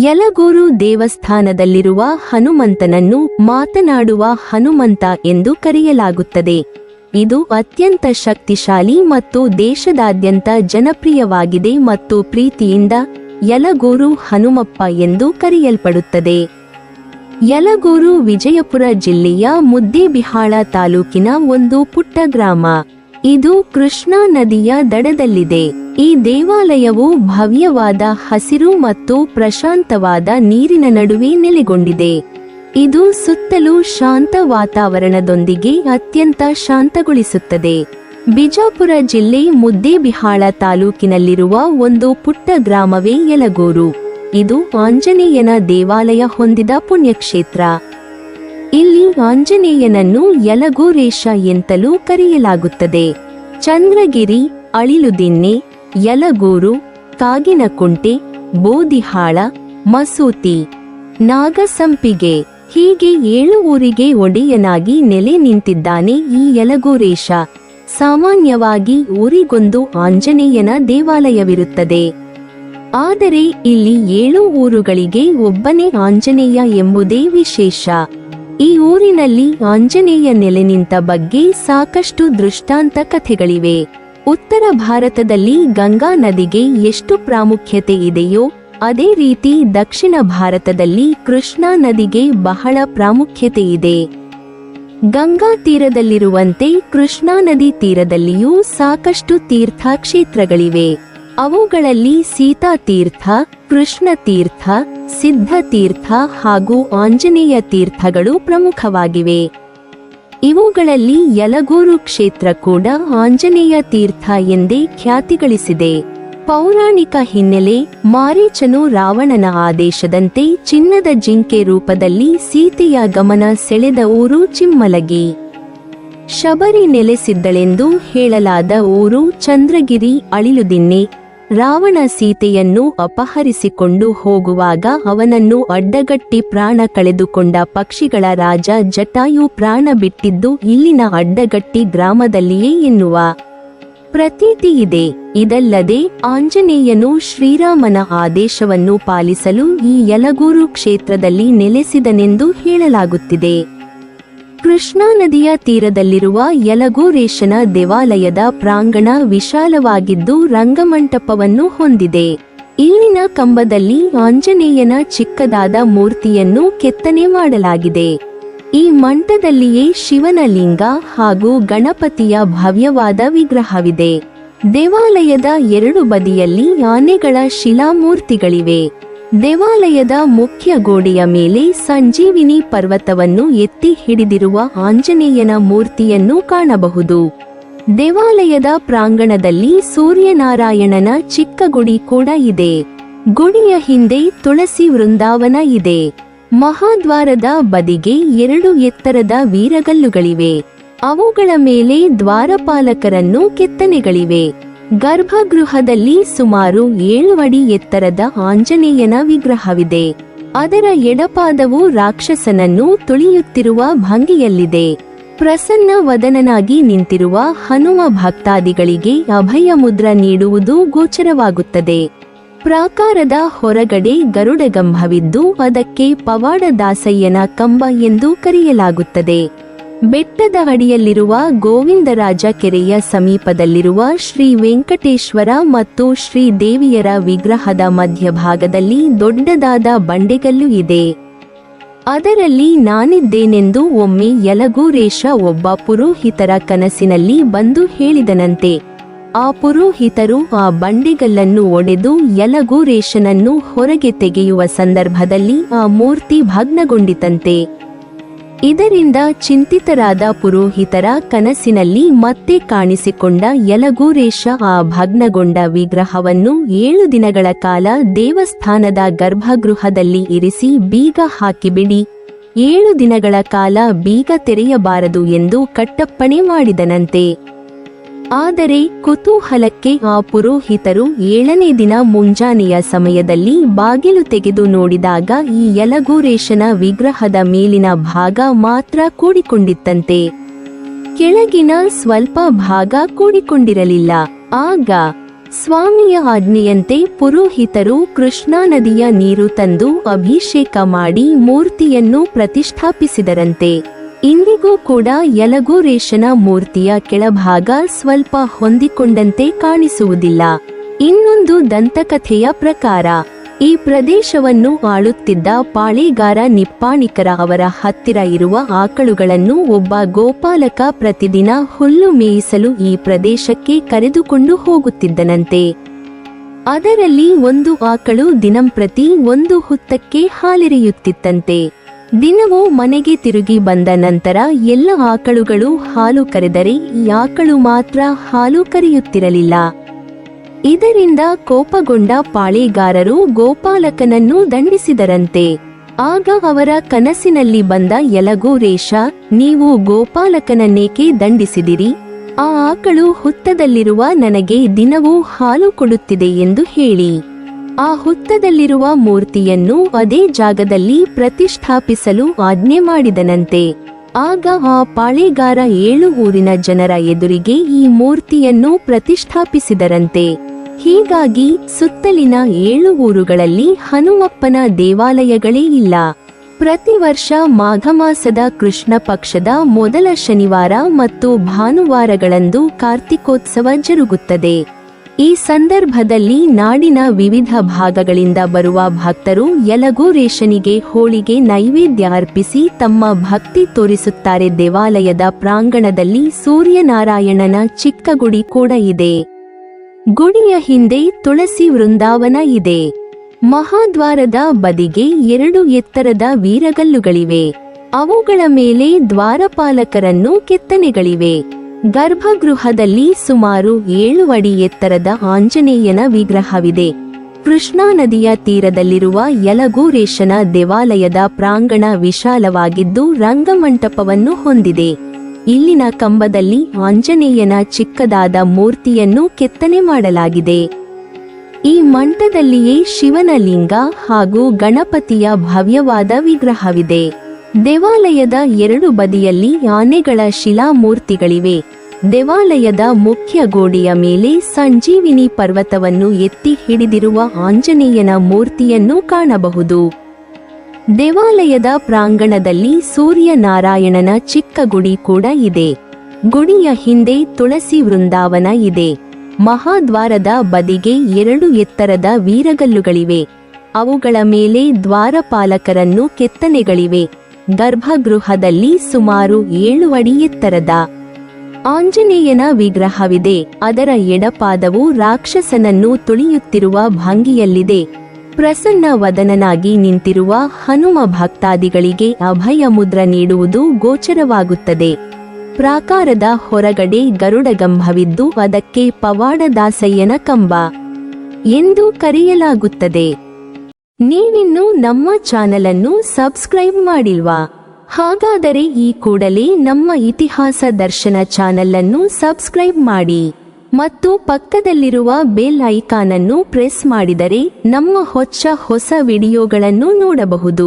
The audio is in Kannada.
ಯಲಗೂರು ದೇವಸ್ಥಾನದಲ್ಲಿರುವ ಹನುಮಂತನನ್ನು ಮಾತನಾಡುವ ಹನುಮಂತ ಎಂದು ಕರೆಯಲಾಗುತ್ತದೆ. ಇದು ಅತ್ಯಂತ ಶಕ್ತಿಶಾಲಿ ಮತ್ತು ದೇಶದಾದ್ಯಂತ ಜನಪ್ರಿಯವಾಗಿದೆ ಮತ್ತು ಪ್ರೀತಿಯಿಂದ ಯಲಗೂರು ಹನುಮಪ್ಪ ಎಂದು ಕರೆಯಲ್ಪಡುತ್ತದೆ. ಯಲಗೂರು ವಿಜಯಪುರ ಜಿಲ್ಲೆಯ ಮುದ್ದೇಬಿಹಾಳ ತಾಲೂಕಿನ ಒಂದು ಪುಟ್ಟ ಗ್ರಾಮ. ಇದು ಕೃಷ್ಣಾ ನದಿಯ ದಡದಲ್ಲಿದೆ. ಈ ದೇವಾಲಯವು ಭವ್ಯವಾದ ಹಸಿರು ಮತ್ತು ಪ್ರಶಾಂತವಾದ ನೀರಿನ ನಡುವೆ ನೆಲೆಗೊಂಡಿದೆ. ಇದು ಸುತ್ತಲೂ ಶಾಂತ ವಾತಾವರಣದೊಂದಿಗೆ ಅತ್ಯಂತ ಶಾಂತಗೊಳಿಸುತ್ತದೆ. ಬಿಜಾಪುರ ಜಿಲ್ಲೆ ಮುದ್ದೇಬಿಹಾಳ ತಾಲೂಕಿನಲ್ಲಿರುವ ಒಂದು ಪುಟ್ಟ ಗ್ರಾಮವೇ ಯಲಗೂರು. ಇದು ಆಂಜನೇಯನ ದೇವಾಲಯ ಹೊಂದಿದ ಪುಣ್ಯಕ್ಷೇತ್ರ. ಇಲ್ಲಿ ಆಂಜನೇಯನನ್ನು ಯಲಗೂರೇಶ ಎಂತಲೂ ಕರೆಯಲಾಗುತ್ತದೆ. ಚಂದ್ರಗಿರಿ, ಅಳಿಲುದಿನ್ನೆ, ಯಲಗೂರು, ಕಾಗಿನಕುಂಟೆ, ಬೋದಿಹಾಳ, ಮಸೂತಿ, ನಾಗಸಂಪಿಗೆ ಹೀಗೆ 7 ಊರಿಗೆ ಒಡೆಯನಾಗಿ ನೆಲೆ ನಿಂತಿದ್ದಾನೆ ಈ ಯಲಗೂರೇಶ. ಸಾಮಾನ್ಯವಾಗಿ ಊರಿಗೊಂದು ಆಂಜನೇಯನ ದೇವಾಲಯವಿರುತ್ತದೆ. ಆದರೆ ಇಲ್ಲಿ 7 ಊರುಗಳಿಗೆ ಒಬ್ಬನೇ ಆಂಜನೇಯ ಎಂಬುದೇ ವಿಶೇಷ. ಈ ಊರಿನಲ್ಲಿ ಆಂಜನೇಯ ನೆಲೆ ನಿಂತ ಬಗ್ಗೆ ಸಾಕಷ್ಟು ದೃಷ್ಟಾಂತ ಕಥೆಗಳಿವೆ. ಉತ್ತರ ಭಾರತದಲ್ಲಿ ಗಂಗಾ ನದಿಗೆ ಎಷ್ಟು ಪ್ರಾಮುಖ್ಯತೆ ಇದೆಯೋ ಅದೇ ರೀತಿ ದಕ್ಷಿಣ ಭಾರತದಲ್ಲಿ ಕೃಷ್ಣಾ ನದಿಗೆ ಬಹಳ ಪ್ರಾಮುಖ್ಯತೆ ಇದೆ. ಗಂಗಾ ತೀರದಲ್ಲಿರುವಂತೆ ಕೃಷ್ಣಾ ನದಿ ತೀರದಲ್ಲಿಯೂ ಸಾಕಷ್ಟು ತೀರ್ಥ ಕ್ಷೇತ್ರಗಳಿವೆ. ಅವುಗಳಲ್ಲಿ ಸೀತಾ ತೀರ್ಥ, ಕೃಷ್ಣ ತೀರ್ಥ, ಸಿದ್ಧ ತೀರ್ಥ ಹಾಗೂ ಆಂಜನೇಯ ತೀರ್ಥಗಳು ಪ್ರಮುಖವಾಗಿವೆ. ಇವುಗಳಲ್ಲಿ ಯಲಗೂರು ಕ್ಷೇತ್ರ ಕೂಡ ಆಂಜನೇಯ ತೀರ್ಥ ಎಂದೇ ಖ್ಯಾತಿಗಳಿಸಿದೆ. ಪೌರಾಣಿಕ ಹಿನ್ನೆಲೆ: ಮಾರೀಚನು ರಾವಣನ ಆದೇಶದಂತೆ ಚಿನ್ನದ ಜಿಂಕೆ ರೂಪದಲ್ಲಿ ಸೀತೆಯ ಗಮನ ಸೆಳೆದ ಊರು ಚಿಮ್ಮಲಗಿ. ಶಬರಿ ನೆಲೆಸಿದ್ದಳೆಂದು ಹೇಳಲಾದ ಊರು ಚಂದ್ರಗಿರಿ, ಅಳಿಲುದಿನ್ನೆ. ರಾವಣ ಸೀತೆಯನ್ನು ಅಪಹರಿಸಿಕೊಂಡು ಹೋಗುವಾಗ ಅವನನ್ನು ಅಡ್ಡಗಟ್ಟಿ ಪ್ರಾಣ ಕಳೆದುಕೊಂಡ ಪಕ್ಷಿಗಳ ರಾಜ ಜಟಾಯು ಪ್ರಾಣ ಬಿಟ್ಟಿದ್ದು ಇಲ್ಲಿನ ಅಡ್ಡಗಟ್ಟಿ ಗ್ರಾಮದಲ್ಲಿಯೇ ಎನ್ನುವ ಪ್ರತೀತಿ ಇದೆ. ಇದಲ್ಲದೆ ಆಂಜನೇಯನು ಶ್ರೀರಾಮನ ಆದೇಶವನ್ನು ಪಾಲಿಸಲು ಈ ಯಲಗೂರು ಕ್ಷೇತ್ರದಲ್ಲಿ ನೆಲೆಸಿದನೆಂದು ಹೇಳಲಾಗುತ್ತಿದೆ. ಕೃಷ್ಣಾ ನದಿಯ ತೀರದಲ್ಲಿರುವ ಯಲಗೂರೇಶನ ದೇವಾಲಯದ ಪ್ರಾಂಗಣ ವಿಶಾಲವಾಗಿದ್ದು ರಂಗಮಂಟಪವನ್ನು ಹೊಂದಿದೆ. ಇಲ್ಲಿನ ಕಂಬದಲ್ಲಿ ಆಂಜನೇಯನ ಚಿಕ್ಕದಾದ ಮೂರ್ತಿಯನ್ನು ಕೆತ್ತನೆ ಮಾಡಲಾಗಿದೆ. ಈ ಮಂಟಪದಲ್ಲಿಯೇ ಶಿವನ ಲಿಂಗ ಹಾಗೂ ಗಣಪತಿಯ ಭವ್ಯವಾದ ವಿಗ್ರಹವಿದೆ. ದೇವಾಲಯದ 2 ಬದಿಯಲ್ಲಿ ಆನೆಗಳ ಶಿಲಾಮೂರ್ತಿಗಳಿವೆ. ದೇವಾಲಯದ ಮುಖ್ಯ ಗೋಡೆಯ ಮೇಲೆ ಸಂಜೀವಿನಿ ಪರ್ವತವನ್ನು ಎತ್ತಿ ಹಿಡಿದಿರುವ ಆಂಜನೇಯನ ಮೂರ್ತಿಯನ್ನು ಕಾಣಬಹುದು. ದೇವಾಲಯದ ಪ್ರಾಂಗಣದಲ್ಲಿ ಸೂರ್ಯನಾರಾಯಣನ ಚಿಕ್ಕ ಗುಡಿ ಕೂಡ ಇದೆ. ಗುಡಿಯ ಹಿಂದೆ ತುಳಸಿ ವೃಂದಾವನ ಇದೆ. ಮಹಾದ್ವಾರದ ಬದಿಗೆ 2 ಎತ್ತರದ ವೀರಗಲ್ಲುಗಳಿವೆ. ಅವುಗಳ ಮೇಲೆ ದ್ವಾರಪಾಲಕರನ್ನು ಕೆತ್ತನೆಗಳಿವೆ. ಗರ್ಭಗೃಹದಲ್ಲಿ ಸುಮಾರು 7 ಅಡಿ ಎತ್ತರದ ಆಂಜನೇಯನ ವಿಗ್ರಹವಿದೆ. ಅದರ ಎಡಪಾದವು ರಾಕ್ಷಸನನ್ನು ತುಳಿಯುತ್ತಿರುವ ಭಂಗಿಯಲ್ಲಿದೆ. ಪ್ರಸನ್ನ ವದನನಾಗಿ ನಿಂತಿರುವ ಹನುಮ ಭಕ್ತಾದಿಗಳಿಗೆ ಅಭಯ ಮುದ್ರ ನೀಡುವುದು ಗೋಚರವಾಗುತ್ತದೆ. ಪ್ರಾಕಾರದ ಹೊರಗಡೆ ಗರುಡಗಂಭವಿದ್ದು ಅದಕ್ಕೆ ಪವಾಡ ದಾಸಯ್ಯನ ಕಂಬ ಎಂದು ಕರೆಯಲಾಗುತ್ತದೆ. ಬೆಟ್ಟದ ಅಡಿಯಲ್ಲಿರುವ ಗೋವಿಂದರಾಜ ಕೆರೆಯ ಸಮೀಪದಲ್ಲಿರುವ ಶ್ರೀ ವೆಂಕಟೇಶ್ವರ ಮತ್ತು ಶ್ರೀ ದೇವಿಯರ ವಿಗ್ರಹದ ಮಧ್ಯಭಾಗದಲ್ಲಿ ದೊಡ್ಡದಾದ ಬಂಡೆಗಲ್ಲು ಇದೆ. ಅದರಲ್ಲಿ ನಾನಿದ್ದೇನೆಂದು ಒಮ್ಮೆ ಯಲಗೂರೇಶ ಒಬ್ಬ ಪುರೋಹಿತರ ಕನಸಿನಲ್ಲಿ ಬಂದು ಹೇಳಿದನಂತೆ. ಆ ಪುರೋಹಿತರು ಆ ಬಂಡೆಗಲ್ಲನ್ನು ಒಡೆದು ಯಲಗೂರೇಶನನ್ನು ಹೊರಗೆ ತೆಗೆಯುವ ಸಂದರ್ಭದಲ್ಲಿ ಆ ಮೂರ್ತಿ ಭಗ್ನಗೊಂಡಿತಂತೆ. ಇದರಿಂದ ಚಿಂತಿತರಾದ ಪುರೋಹಿತರ ಕನಸಿನಲ್ಲಿ ಮತ್ತೆ ಕಾಣಿಸಿಕೊಂಡ ಯಲಗೂರೇಶ ಆ ಭಗ್ನಗೊಂಡ ವಿಗ್ರಹವನ್ನು 7 ದಿನಗಳ ಕಾಲ ದೇವಸ್ಥಾನದ ಗರ್ಭಗೃಹದಲ್ಲಿ ಇರಿಸಿ ಬೀಗ ಹಾಕಿಬಿಡಿ, 7 ದಿನಗಳ ಕಾಲ ಬೀಗ ತೆರೆಯಬಾರದು ಎಂದು ಕಟ್ಟಪ್ಪಣೆ ಮಾಡಿದನಂತೆ. ಆದರೆ ಕುತೂಹಲಕ್ಕೆ ಆ ಪುರೋಹಿತರು 7ನೇ ದಿನ ಮುಂಜಾನೆಯ ಸಮಯದಲ್ಲಿ ಬಾಗಿಲು ತೆಗೆದು ನೋಡಿದಾಗ ಈ ಯಲಗೂರೇಶನ ವಿಗ್ರಹದ ಮೇಲಿನ ಭಾಗ ಮಾತ್ರ ಕೂಡಿಕೊಂಡಿತ್ತಂತೆ. ಕೆಳಗಿನ ಸ್ವಲ್ಪ ಭಾಗ ಕೂಡಿಕೊಂಡಿರಲಿಲ್ಲ. ಆಗ ಸ್ವಾಮಿಯ ಆಜ್ಞೆಯಂತೆ ಪುರೋಹಿತರು ಕೃಷ್ಣಾ ನದಿಯ ನೀರು ತಂದು ಅಭಿಷೇಕ ಮಾಡಿ ಮೂರ್ತಿಯನ್ನು ಪ್ರತಿಷ್ಠಾಪಿಸಿದರಂತೆ. ಇಂದಿಗೂ ಕೂಡ ಯಲಗೋರೇಶನ ಮೂರ್ತಿಯ ಕೆಳಭಾಗ ಸ್ವಲ್ಪ ಹೊಂದಿಕೊಂಡಂತೆ ಕಾಣಿಸುವುದಿಲ್ಲ. ಇನ್ನೊಂದು ದಂತಕಥೆಯ ಪ್ರಕಾರ ಈ ಪ್ರದೇಶವನ್ನು ಆಳುತ್ತಿದ್ದ ಪಾಳೇಗಾರ ನಿಪ್ಪಾಣಿಕರ ಅವರ ಹತ್ತಿರ ಇರುವ ಆಕಳುಗಳನ್ನು ಒಬ್ಬ ಗೋಪಾಲಕ ಪ್ರತಿದಿನ ಹುಲ್ಲು ಮೇಯಿಸಲು ಈ ಪ್ರದೇಶಕ್ಕೆ ಕರೆದುಕೊಂಡು ಹೋಗುತ್ತಿದ್ದನಂತೆ. ಅದರಲ್ಲಿ ಒಂದು ಆಕಳು ದಿನಂಪ್ರತಿ 1 ಹುತ್ತಕ್ಕೆ ಹಾಲೆರೆಯುತ್ತಿತ್ತಂತೆ. ದಿನವೂ ಮನೆಗೆ ತಿರುಗಿ ಬಂದ ನಂತರ ಎಲ್ಲ ಆಕಳುಗಳು ಹಾಲು ಕರೆದರೆ ಈ ಆಕಳು ಮಾತ್ರ ಹಾಲು ಕರೆಯುತ್ತಿರಲಿಲ್ಲ. ಇದರಿಂದ ಕೋಪಗೊಂಡ ಪಾಳೇಗಾರರು ಗೋಪಾಲಕನನ್ನು ದಂಡಿಸಿದರಂತೆ. ಆಗ ಅವರ ಕನಸಿನಲ್ಲಿ ಬಂದ ಯಲಗೋರೇಶ, ನೀವು ಗೋಪಾಲಕನನ್ನೇಕೆ ದಂಡಿಸಿದಿರಿ? ಆ ಆಕಳು ಹುತ್ತದಲ್ಲಿರುವ ನನಗೆ ದಿನವೂ ಹಾಲು ಕೊಡುತ್ತಿದೆ ಎಂದು ಹೇಳಿ ಆ ಹುತ್ತದಲ್ಲಿರುವ ಮೂರ್ತಿಯನ್ನು ಅದೇ ಜಾಗದಲ್ಲಿ ಪ್ರತಿಷ್ಠಾಪಿಸಲು ಆಜ್ಞೆ ಮಾಡಿದನಂತೆ. ಆಗ ಆ ಪಾಳೇಗಾರ 7 ಊರಿನ ಜನರ ಎದುರಿಗೆ ಈ ಮೂರ್ತಿಯನ್ನು ಪ್ರತಿಷ್ಠಾಪಿಸಿದರಂತೆ. ಹೀಗಾಗಿ ಸುತ್ತಲಿನ 7 ಊರುಗಳಲ್ಲಿ ಹನುಮಪ್ಪನ ದೇವಾಲಯಗಳೇ ಇಲ್ಲ. ಪ್ರತಿ ವರ್ಷ ಮಾಘ ಮಾಸದ ಕೃಷ್ಣ ಪಕ್ಷದ ಮೊದಲ ಶನಿವಾರ ಮತ್ತು ಭಾನುವಾರಗಳಂದು ಕಾರ್ತಿಕೋತ್ಸವ ಜರುಗುತ್ತದೆ. ಈ ಸಂದರ್ಭದಲ್ಲಿ ನಾಡಿನ ವಿವಿಧ ಭಾಗಗಳಿಂದ ಬರುವ ಭಕ್ತರು ಯಲಗೋರೇಶನಿಗೆ ಹೋಳಿಗೆ ನೈವೇದ್ಯ ಅರ್ಪಿಸಿ ತಮ್ಮ ಭಕ್ತಿ ತೋರಿಸುತ್ತಾರೆ. ದೇವಾಲಯದ ಪ್ರಾಂಗಣದಲ್ಲಿ ಸೂರ್ಯನಾರಾಯಣನ ಚಿಕ್ಕ ಗುಡಿ ಕೂಡ ಇದೆ. ಗುಡಿಯ ಹಿಂದೆ ತುಳಸಿ ವೃಂದಾವನ ಇದೆ. ಮಹಾದ್ವಾರದ ಬದಿಗೆ 2 ಎತ್ತರದ ವೀರಗಲ್ಲುಗಳಿವೆ. ಅವುಗಳ ಮೇಲೆ ದ್ವಾರಪಾಲಕರನ್ನು ಕೆತ್ತನೆಗಳಿವೆ. ಗರ್ಭಗೃಹದಲ್ಲಿ ಸುಮಾರು 7 ಅಡಿ ಎತ್ತರದ ಆಂಜನೇಯನ ವಿಗ್ರಹವಿದೆ. ಕೃಷ್ಣಾ ನದಿಯ ತೀರದಲ್ಲಿರುವ ಯಲಗೋರೇಶನ ದೇವಾಲಯದ ಪ್ರಾಂಗಣ ವಿಶಾಲವಾಗಿದ್ದು ರಂಗಮಂಟಪವನ್ನು ಹೊಂದಿದೆ. ಇಲ್ಲಿನ ಕಂಬದಲ್ಲಿ ಆಂಜನೇಯನ ಚಿಕ್ಕದಾದ ಮೂರ್ತಿಯನ್ನು ಕೆತ್ತನೆ ಮಾಡಲಾಗಿದೆ. ಈ ಮಂಟಪದಲ್ಲಿಯೇ ಶಿವನ ಲಿಂಗ ಹಾಗೂ ಗಣಪತಿಯ ಭವ್ಯವಾದ ವಿಗ್ರಹವಿದೆ. ದೇವಾಲಯದ 2 ಬದಿಯಲ್ಲಿ ಆನೆಗಳ ಶಿಲಾಮೂರ್ತಿಗಳಿವೆ. ದೇವಾಲಯದ ಮುಖ್ಯ ಗೋಡೆಯ ಮೇಲೆ ಸಂಜೀವಿನಿ ಪರ್ವತವನ್ನು ಎತ್ತಿ ಹಿಡಿದಿರುವ ಆಂಜನೇಯನ ಮೂರ್ತಿಯನ್ನು ಕಾಣಬಹುದು. ದೇವಾಲಯದ ಪ್ರಾಂಗಣದಲ್ಲಿ ಸೂರ್ಯನಾರಾಯಣನ ಚಿಕ್ಕ ಗುಡಿ ಕೂಡ ಇದೆ. ಗುಡಿಯ ಹಿಂದೆ ತುಳಸಿ ವೃಂದಾವನ ಇದೆ. ಮಹಾದ್ವಾರದ ಬದಿಗೆ 2 ಎತ್ತರದ ವೀರಗಲ್ಲುಗಳಿವೆ. ಅವುಗಳ ಮೇಲೆ ದ್ವಾರಪಾಲಕರನ್ನು ಕೆತ್ತನೆಗಳಿವೆ. ಗರ್ಭಗೃಹದಲ್ಲಿ ಸುಮಾರು 7 ಅಡಿ ಎತ್ತರದ ಆಂಜನೇಯನ ವಿಗ್ರಹವಿದೆ. ಅದರ ಎಡಪಾದವು ರಾಕ್ಷಸನನ್ನು ತುಳಿಯುತ್ತಿರುವ ಭಂಗಿಯಲ್ಲಿದೆ. ಪ್ರಸನ್ನ ವದನನಾಗಿ ನಿಂತಿರುವ ಹನುಮ ಭಕ್ತಾದಿಗಳಿಗೆ ಅಭಯ ಮುದ್ರ ನೀಡುವುದು ಗೋಚರವಾಗುತ್ತದೆ. ಪ್ರಾಕಾರದ ಹೊರಗಡೆ ಗರುಡಗಂಭವಿದ್ದು ಅದಕ್ಕೆ ಪವಾಡದಾಸಯ್ಯನ ಕಂಬ ಎಂದು ಕರೆಯಲಾಗುತ್ತದೆ. ನೀವಿನ್ನೂ ನಮ್ಮ ಚಾನಲನ್ನು ಸಬ್ಸ್ಕ್ರೈಬ್ ಮಾಡಿಲ್ವಾ? ಹಾಗಾದರೆ ಈ ಕೂಡಲೇ ನಮ್ಮ ಇತಿಹಾಸ ದರ್ಶನ ಚಾನಲನ್ನು ಸಬ್ಸ್ಕ್ರೈಬ್ ಮಾಡಿ ಮತ್ತು ಪಕ್ಕದಲ್ಲಿರುವ ಬೆಲ್ ಐಕಾನ್ ಅನ್ನು ಪ್ರೆಸ್ ಮಾಡಿದರೆ ನಮ್ಮ ಹೊಸ ವಿಡಿಯೋಗಳನ್ನು ನೋಡಬಹುದು.